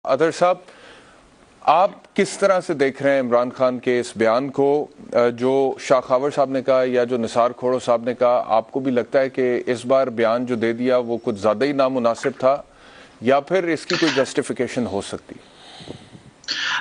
اطہر صاحب، آپ کس طرح سے دیکھ رہے ہیں عمران خان کے اس بیان کو جو شاہ خاور صاحب نے کہا یا جو نثار کھوڑو صاحب نے کہا؟ آپ کو بھی لگتا ہے کہ اس بار بیان جو دے دیا وہ کچھ زیادہ ہی نامناسب تھا یا پھر اس کی کوئی جسٹیفیکیشن ہو سکتی؟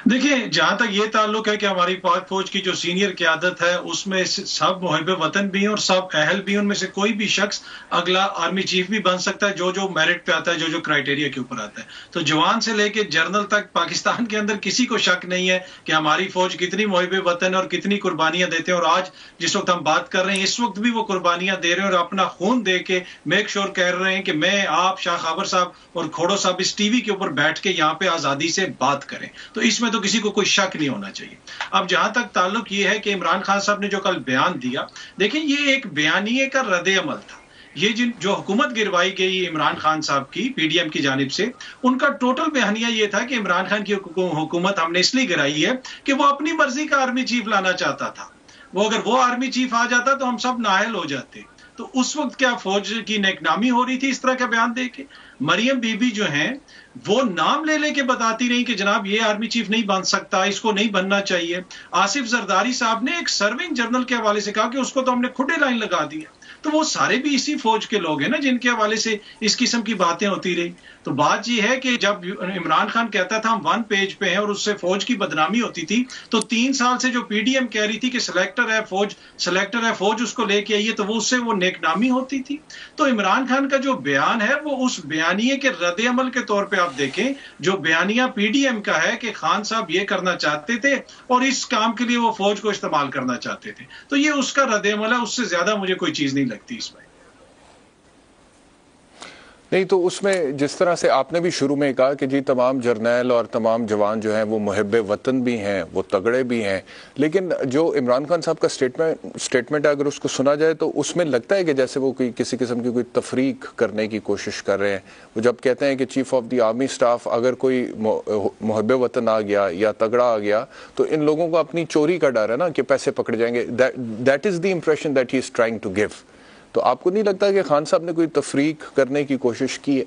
دیکھیں، جہاں تک یہ تعلق ہے کہ ہماری پاک فوج کی جو سینئر قیادت ہے اس میں سب محب وطن بھی ہیں اور سب اہل بھی ہیں، ان میں سے کوئی بھی شخص اگلا آرمی چیف بھی بن سکتا ہے جو میرٹ پہ آتا ہے، جو کرائیٹیریا کے اوپر آتا ہے۔ تو جوان سے لے کے جنرل تک پاکستان کے اندر کسی کو شک نہیں ہے کہ ہماری فوج کتنی محب وطن اور کتنی قربانیاں دیتے ہیں، اور آج جس وقت ہم بات کر رہے ہیں اس وقت بھی وہ قربانیاں دے رہے ہیں اور اپنا خون دے کے میک شور کہہ رہے ہیں کہ میں، آپ، شاہ خاور صاحب اور کھوڑو صاحب اس ٹی وی کے اوپر بیٹھ کے یہاں پہ آزادی سے بات کریں۔ تو اس میں تو کسی کو کوئی شک نہیں ہونا چاہیے۔ اب جہاں تک تعلق یہ ہے کہ عمران خان صاحب نے جو کل بیان دیا، دیکھیں یہ ایک بیانیے کا رد عمل تھا۔ یہ جو حکومت گروائی گئی عمران خان صاحب کی پی ڈی ایم کی جانب سے، ان کا ٹوٹل بیانیہ یہ تھا کہ عمران خان کی حکومت ہم نے اس لیے گرائی ہے کہ وہ اپنی مرضی کا آرمی چیف لانا چاہتا تھا۔ وہ اگر وہ آرمی چیف آ جاتا تو ہم سب نااہل ہو جاتے۔ تو اس وقت کیا فوج کی نیکنامی ہو رہی تھی اس طرح کا بیان دے کے؟ مریم بی بی جو ہیں وہ نام لے لے کے بتاتی رہی کہ جناب یہ آرمی چیف نہیں بن سکتا، اس کو نہیں بننا چاہیے۔ آصف زرداری صاحب نے ایک سرونگ جنرل کے حوالے سے کہا کہ اس کو تو ہم نے کھڈے لائن لگا دیا۔ تو وہ سارے بھی اسی فوج کے لوگ ہیں نا جن کے حوالے سے اس قسم کی باتیں ہوتی رہی۔ تو بات یہ ہے کہ جب عمران خان کہتا تھا ہم 1 پیج پہ ہیں اور اس سے فوج کی بدنامی ہوتی تھی، تو 3 سال سے جو پی ڈی ایم کہہ رہی تھی کہ سلیکٹر ہے فوج اس کو لے کے آئیے، تو وہ اس سے وہ نیکنامی ہوتی تھی۔ تو عمران خان کا جو بیان ہے وہ اس بیانیے کے رد عمل کے طور پہ آپ دیکھیں، جو بیانیہ پی ڈی ایم کا ہے کہ خان صاحب یہ کرنا چاہتے تھے اور اس کام کے لیے وہ فوج کو استعمال کرنا چاہتے تھے، تو یہ اس کا رد عمل ہے۔ اس سے زیادہ مجھے کوئی چیز نہیں لگتی اس میں۔ نہیں تو اس میں جس طرح سے آپ نے بھی شروع میں کہا کہ جی تمام جرنیل اور تمام جوان جو ہیں وہ محب وطن بھی ہیں، وہ تگڑے بھی ہیں، لیکن جو عمران خان صاحب کا سٹیٹمنٹ ہے اگر اس کو سنا جائے تو اس میں لگتا ہے کہ جیسے وہ کسی قسم کی کوئی تفریق کرنے کی کوشش کر رہے ہیں۔ وہ جب کہتے ہیں کہ chief of the army staff اگر کوئی محب وطن آ گیا یا تگڑا آ گیا تو ان لوگوں کو اپنی چوری کا ڈر ہے نا کہ پیسے پکڑ جائیں گے۔ That is the impression that he is trying to give. تو آپ کو نہیں لگتا کہ خان صاحب نے کوئی تفریق کرنے کی کوشش کی ہے؟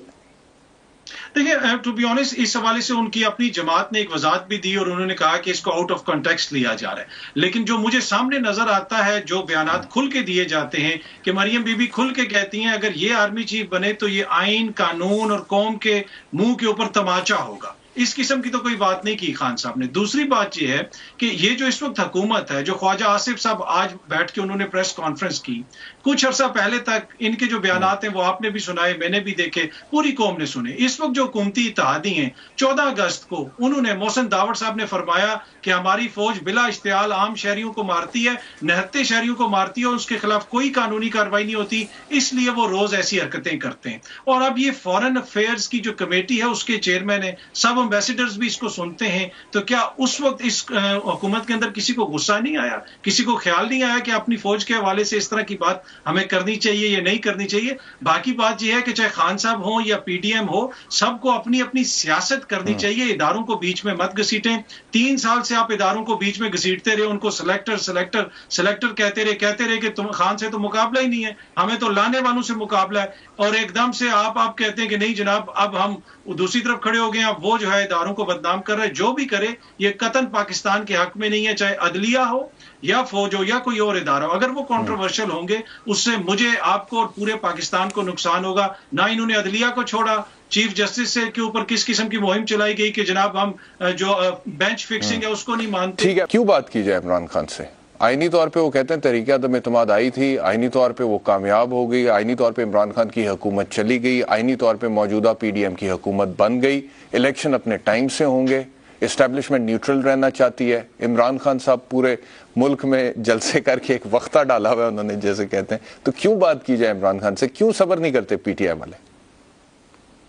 دیکھیں، ٹو بی آنیسٹ اس حوالے سے ان کی اپنی جماعت نے ایک وضاحت بھی دی اور انہوں نے کہا کہ اس کو آؤٹ آف کنٹیکسٹ لیا جا رہا ہے، لیکن جو مجھے سامنے نظر آتا ہے، جو بیانات کھل کے دیے جاتے ہیں کہ مریم بی بی کھل کے کہتی ہیں اگر یہ آرمی چیف بنے تو یہ آئین، قانون اور قوم کے منہ کے اوپر تماچا ہوگا۔ اس قسم کی تو کوئی بات نہیں کی خان صاحب نے۔ دوسری بات یہ ہے کہ یہ جو اس وقت حکومت ہے، جو خواجہ آصف صاحب آج بیٹھ کے انہوں نے پریس کانفرنس کی، کچھ عرصہ پہلے تک ان کے جو بیانات ہیں وہ آپ نے بھی سنائے، میں نے بھی دیکھے، پوری قوم نے سنے۔ اس وقت جو حکومتی اتحادی ہیں، 14 اگست کو انہوں نے، محسن داوڑ صاحب نے فرمایا کہ ہماری فوج بلا اشتعال عام شہریوں کو مارتی ہے، نہتے شہریوں کو مارتی ہے اور اس کے خلاف کوئی قانونی کارروائی نہیں ہوتی، اس لیے وہ روز ایسی حرکتیں کرتے ہیں۔ اور اب یہ فارن افیئرز کی جو کمیٹی ہے اس کے چیئرمین ہیں، سب امبیسڈرز بھی اس کو سنتے ہیں، تو کیا اس وقت اس حکومت کے اندر کسی کو غصہ نہیں آیا، کسی کو خیال نہیں آیا کہ اپنی فوج کے حوالے سے اس طرح کی بات ہمیں کرنی چاہیے یا نہیں کرنی چاہیے؟ باقی بات یہ ہے کہ چاہے خان صاحب ہوں یا پی ڈی ایم ہو، سب کو اپنی اپنی سیاست کرنی چاہیے، اداروں کو بیچ میں مت گھسیٹیں۔ 3 سال سے آپ اداروں کو بیچ میں گھسیٹتے رہے، ان کو سلیکٹر کہتے رہے کہ تم خان سے تو مقابلہ ہی نہیں ہے، ہمیں تو لانے والوں سے مقابلہ ہے، اور ایک دم سے آپ کہتے ہیں کہ نہیں جناب اب ہم دوسری طرف کھڑے ہو گئے ہیں، اب وہ جو ہے اداروں کو بدنام کر رہے ہیں۔ جو بھی کرے یہ قطعاً پاکستان کے حق میں نہیں ہے، چاہے عدلیہ ہو یا فوج ہو یا کوئی اور ادارہ ہو۔ اگر وہ کنٹروورشل ہوں گے اس سے مجھے، آپ کو اور پورے پاکستان کو نقصان ہوگا۔ نہ انہوں نے عدلیہ کو چھوڑا، چیف جسٹس سے کے اوپر کس قسم کی مہم چلائی گئی کہ جناب ہم جو بینچ فکسنگ ہے اس کو نہیں مانتے۔ ٹھیک ہے، کیوں بات کی جائے عمران خان سے؟ آئینی طور پہ وہ کہتے ہیں تحریک عدم اعتماد آئی تھی، آئینی طور پہ وہ کامیاب ہو گئی، آئینی طور پہ عمران خان کی حکومت چلی گئی، آئینی طور پہ موجودہ پی ڈی ایم کی حکومت بن گئی، الیکشن اپنے ٹائم سے ہوں گے، اسٹیبلشمنٹ نیوٹرل رہنا چاہتی ہے۔ عمران خان صاحب پورے ملک میں جلسے کر کے ایک وقتہ ڈالا ہوا ہے انہوں نے جیسے کہتے ہیں، تو کیوں بات کی جائے عمران خان سے؟ کیوں صبر نہیں کرتے پی ٹی آئی والے؟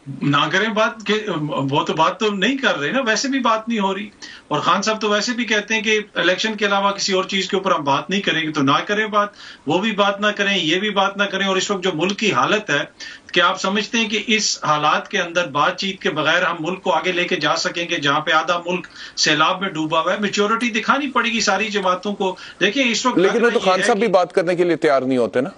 نہ کریں بات، کہ وہ تو بات تو نہیں کر رہے نا، ویسے بھی بات نہیں ہو رہی، اور خان صاحب تو ویسے بھی کہتے ہیں کہ الیکشن کے علاوہ کسی اور چیز کے اوپر ہم بات نہیں کریں گے، تو نہ کریں بات، وہ بھی بات نہ کریں، یہ بھی بات نہ کریں۔ اور اس وقت جو ملک کی حالت ہے، کہ آپ سمجھتے ہیں کہ اس حالات کے اندر بات چیت کے بغیر ہم ملک کو آگے لے کے جا سکیں گے، جہاں پہ آدھا ملک سیلاب میں ڈوبا ہوا ہے؟ میچورٹی دکھانی پڑے گی ساری جماعتوں کو۔ دیکھیں اس وقت، لیکن وہ تو خان صاحب بھی بات کرنے کے لیے تیار نہیں ہوتے نا،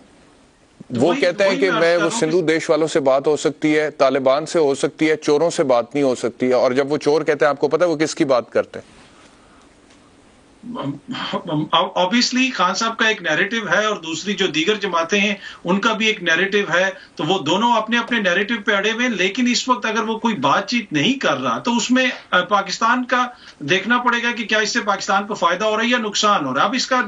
وہ کہتے ہیں کہ میں وہ سندھو دیش والوں سے بات ہو سکتی ہے، طالبان سے ہو سکتی ہے، چوروں سے بات نہیں ہو سکتی ہے، اور جب وہ چور کہتے ہیں آپ کو پتہ ہے وہ کس کی بات کرتے ہیں؟ obviously خان صاحب کا ایک نیریٹو ہے اور دوسری جو دیگر جماعتیں ہیں ان کا بھی ایک نیریٹو ہے، تو وہ دونوں اپنے اپنے نیریٹو پہ اڑے ہوئے ہیں، لیکن اس وقت اگر وہ کوئی بات چیت نہیں کر رہا تو اس میں پاکستان کا دیکھنا پڑے گا کہ کیا اس سے پاکستان کو فائدہ ہو رہا ہے یا نقصان ہو رہا ہے۔ اب اس کا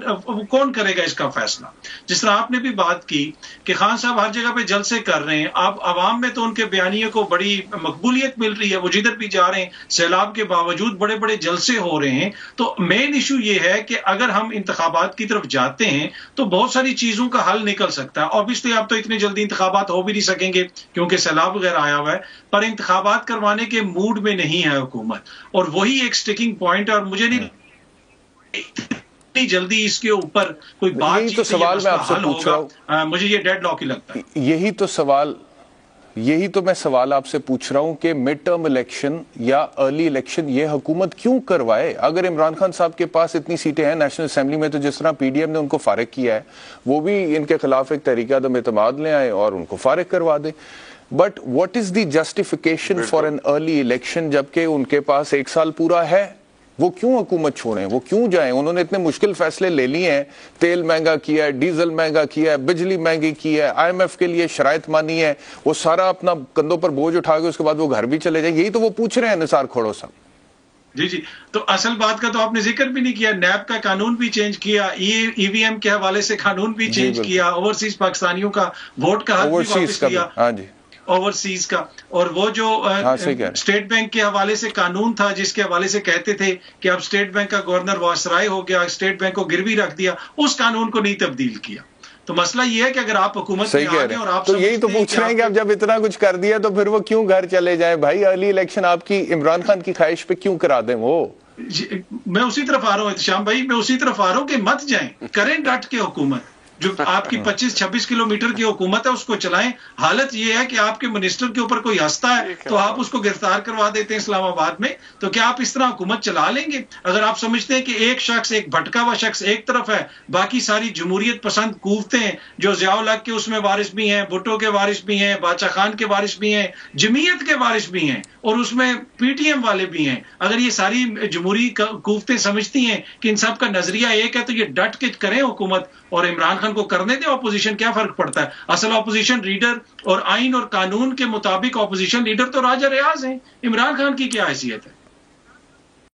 کون کرے گا اس کا فیصلہ؟ جس طرح آپ نے بھی بات کی کہ خان صاحب ہر جگہ پہ جلسے کر رہے ہیں، اب عوام میں تو ان کے بیانیے کو بڑی مقبولیت مل رہی ہے، وہ جدھر بھی جا رہے ہیں سیلاب کے باوجود بڑے بڑے جلسے ہو رہے ہیں۔ تو مین ایشو یہ ہے کہ اگر ہم انتخابات کی طرف جاتے ہیں تو بہت ساری چیزوں کا حل نکل سکتا ہے۔ obviously اب تو اتنی جلدی انتخابات ہو بھی نہیں سکیں گے کیونکہ سیلاب وغیرہ آیا ہوا ہے، پر انتخابات کروانے کے موڈ میں نہیں ہے حکومت، اور وہی ایک سٹیکنگ پوائنٹ ہے، اور مجھے نہیں اتنی جلدی اس کے اوپر کوئی بات چیت سے یہ مسئلہ حل ہوگا، مجھے یہ ڈیڈ لاک ہی لگتا ہے۔ یہی تو میں سوال آپ سے پوچھ رہا ہوں کہ مڈ ٹرم الیکشن یا ارلی الیکشن یہ حکومت کیوں کروائے؟ اگر عمران خان صاحب کے پاس اتنی سیٹیں ہیں نیشنل اسمبلی میں، تو جس طرح پی ڈی ایم نے ان کو فارغ کیا ہے، وہ بھی ان کے خلاف ایک تحریک عدم اعتماد لے آئے اور ان کو فارغ کروا دے۔ But what is the justification for an early election جبکہ ان کے پاس 1 سال پورا ہے؟ وہ کیوں حکومت چھوڑیں؟ وہ کیوں جائیں؟ انہوں نے اتنے مشکل فیصلے لے لیے ہیں، تیل مہنگا کیا ہے، ڈیزل مہنگا کیا ہے، بجلی مہنگی کی ہے، آئی ایم ایف کے لیے شرائط مانی ہے، وہ سارا اپنا کندھوں پر بوجھ اٹھا کے اس کے بعد وہ گھر بھی چلے جائیں۔ یہی تو وہ پوچھ رہے ہیں نثار کھوڑو صاحب۔ جی تو اصل بات کا تو آپ نے ذکر بھی نہیں کیا، نیب کا قانون بھی چینج کیا، ای وی ایم کے حوالے سے قانون بھی چینج کیا، اوورسیز پاکستانیوں کا ووٹ کا حق بھی واپس کیا، ہاں جی اوورسیز کا، اور وہ جو اسٹیٹ بینک کے حوالے سے قانون تھا جس کے حوالے سے کہتے تھے کہ اب اسٹیٹ بینک کا گورنر وائسرائے ہو گیا، اسٹیٹ بینک کو گروی رکھ دیا، اس قانون کو نہیں تبدیل کیا۔ تو مسئلہ یہ ہے کہ اگر آپ حکومت میں آ گئے اور آپ تو یہی تو پوچھ رہے ہیں کہ اب جب اتنا کچھ کر دیا تو پھر وہ کیوں گھر چلے جائیں؟ بھائی ارلی الیکشن آپ کی عمران خان کی خواہش پہ کیوں کرا دیں؟ وہ میں اسی طرف آ رہا ہوں احتشام بھائی، میں اسی طرف آ رہا ہوں کہ مت جائیں، کریں ڈٹ کے حکومت، جو آپ کی 25-26 کلومیٹر کی حکومت ہے اس کو چلائیں۔ حالت یہ ہے کہ آپ کے منسٹر کے اوپر کوئی ہنستا ہے تو آپ اس کو گرفتار کروا دیتے ہیں اسلام آباد میں، تو کیا آپ اس طرح حکومت چلا لیں گے؟ اگر آپ سمجھتے ہیں کہ ایک شخص، ایک بھٹکا ہوا شخص ایک طرف ہے، باقی ساری جمہوریت پسند قوتیں ہیں جو ضیاء الحق کے اس میں وارث بھی ہیں، بھٹو کے وارث بھی ہیں، بادشاہ خان کے وارث بھی ہیں، جمعیت کے وارث بھی ہیں، اور اس میں پی ٹی ایم والے بھی ہیں، اگر یہ ساری جمہوری قوتیں سمجھتی ہیں کہ ان سب کا نظریہ ایک ہے تو یہ ڈٹ کے کریں حکومت، اور عمران خان کو کرنے دیں۔ اپوزیشن کیا فرق پڑتا ہے؟ اصل اپوزیشن لیڈر اور آئین اور قانون کے مطابق اپوزیشن لیڈر تو راجہ ریاض ہیں، عمران خان کی کیا حیثیت ہے؟